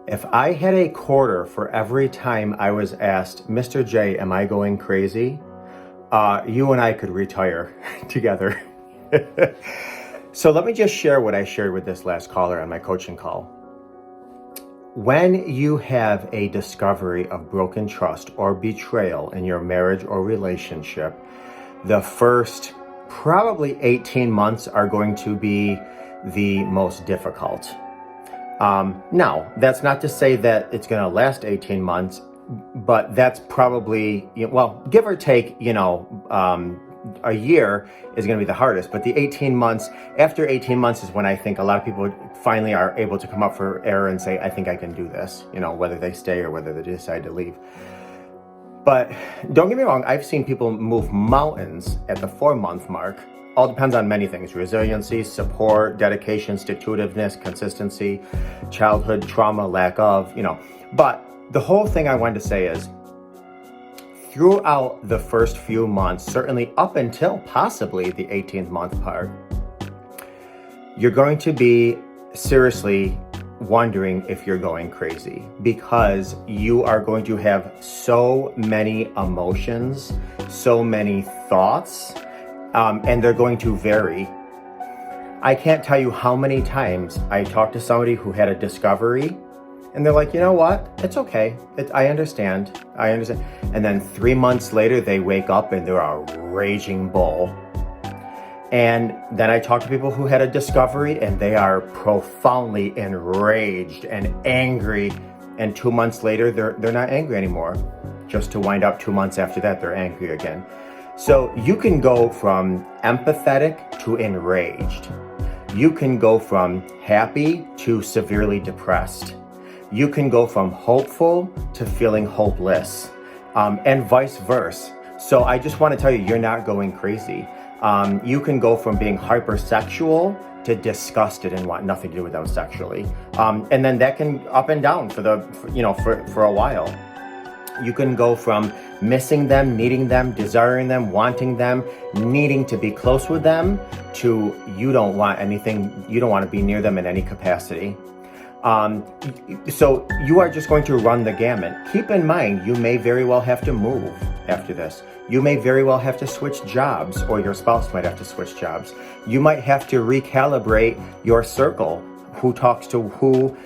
If I had a quarter for every time I was asked, Mr. J, am I going crazy? You and I could retire together. So let me just share what I shared with this last caller on my coaching call. When you have a discovery of broken trust or betrayal in your marriage or relationship, the first probably 18 months are going to be the most difficult. Now, that's not to say that it's going to last 18 months, but that's probably, well, give or take, a year is going to be the hardest. But the 18 months, after 18 months is when I think a lot of people finally are able to come up for air and say, I think I can do this, whether they stay or whether they decide to leave. But don't get me wrong, I've seen people move mountains at the 4-month mark. All depends on many things: resiliency, support, dedication, stick-to-itiveness, consistency, childhood trauma, lack of, But the whole thing I wanted to say is, throughout the first few months, certainly up until possibly the 18th month part, you're going to be seriously wondering if you're going crazy, because you are going to have so many emotions, so many thoughts, and they're going to vary. I can't tell you how many times I talked to somebody who had a discovery and they're like, you know what? It's okay. I understand. And then 3 months later, they wake up and they're a raging bull. And then I talk to people who had a discovery and they are profoundly enraged and angry. And 2 months later, they're not angry anymore. Just to wind up 2 months after that, they're angry again. So you can go from empathetic to enraged. You can go from happy to severely depressed. You can go from hopeful to feeling hopeless, and vice versa. So I just want to tell you, you're not going crazy. You can go from being hypersexual to disgusted and want nothing to do with them sexually. And then that can up and down for a while. You can go from missing them, needing them, desiring them, wanting them, needing to be close with them, to you don't want to be near them in any capacity. So you are just going to run the gamut. Keep in mind, you may very well have to move after this. You may very well have to switch jobs, or your spouse might have to switch jobs. You might have to recalibrate your circle. Who talks to who?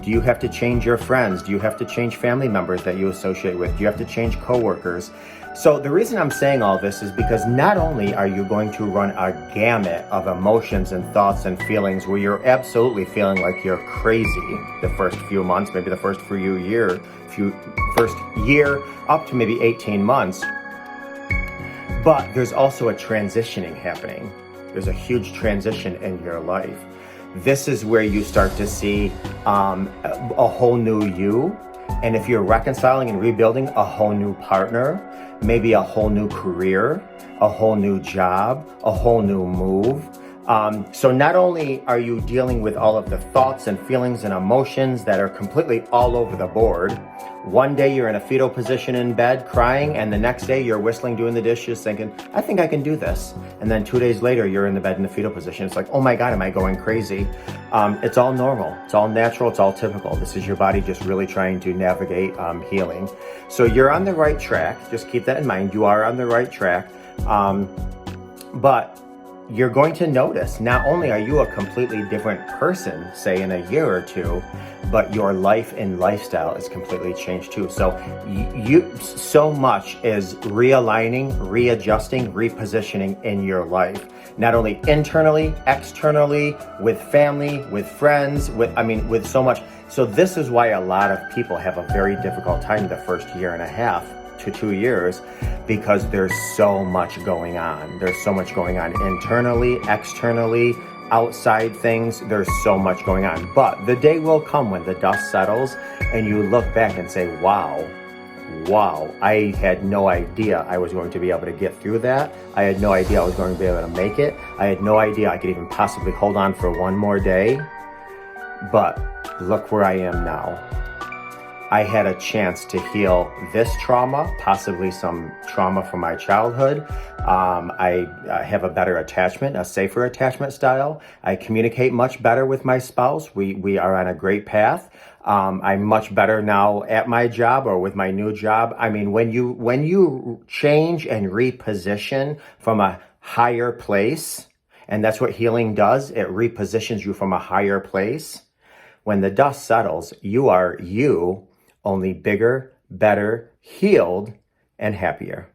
Do you have to change your friends? Do you have to change family members that you associate with? Do you have to change coworkers? So the reason I'm saying all this is because not only are you going to run a gamut of emotions and thoughts and feelings where you're absolutely feeling like you're crazy the first few months, maybe the first first year up to maybe 18 months, but there's also a transitioning happening. There's a huge transition in your life. This is where you start to see a whole new you. And if you're reconciling and rebuilding, a whole new partner, maybe a whole new career, a whole new job, a whole new move. So not only are you dealing with all of the thoughts and feelings and emotions that are completely all over the board, one day you're in a fetal position in bed crying, and the next day you're whistling, doing the dishes, thinking, I think I can do this. And then 2 days later, you're in the bed in the fetal position. It's like, oh my God, am I going crazy? It's all normal. It's all natural. It's all typical. This is your body just really trying to navigate healing. So you're on the right track. Just keep that in mind. You are on the right track. But you're going to notice, not only are you a completely different person, say in a year or two, but your life and lifestyle is completely changed too. So so much is realigning, readjusting, repositioning in your life, not only internally, externally, with family, with friends, with so much. So this is why a lot of people have a very difficult time the first year and a half to 2 years, because there's so much going on. There's so much going on internally, externally, outside things. There's so much going on. But the day will come when the dust settles and you look back and say, wow, I had no idea I was going to be able to get through that. I had no idea I was going to be able to make it. I had no idea I could even possibly hold on for one more day. But look where I am now. I had a chance to heal this trauma, possibly some trauma from my childhood. I have a better attachment, a safer attachment style. I communicate much better with my spouse. We are on a great path. I'm much better now at my job or with my new job. I mean, when you change and reposition from a higher place, and that's what healing does, it repositions you from a higher place. When the dust settles, you are you, only bigger, better, healed, and happier.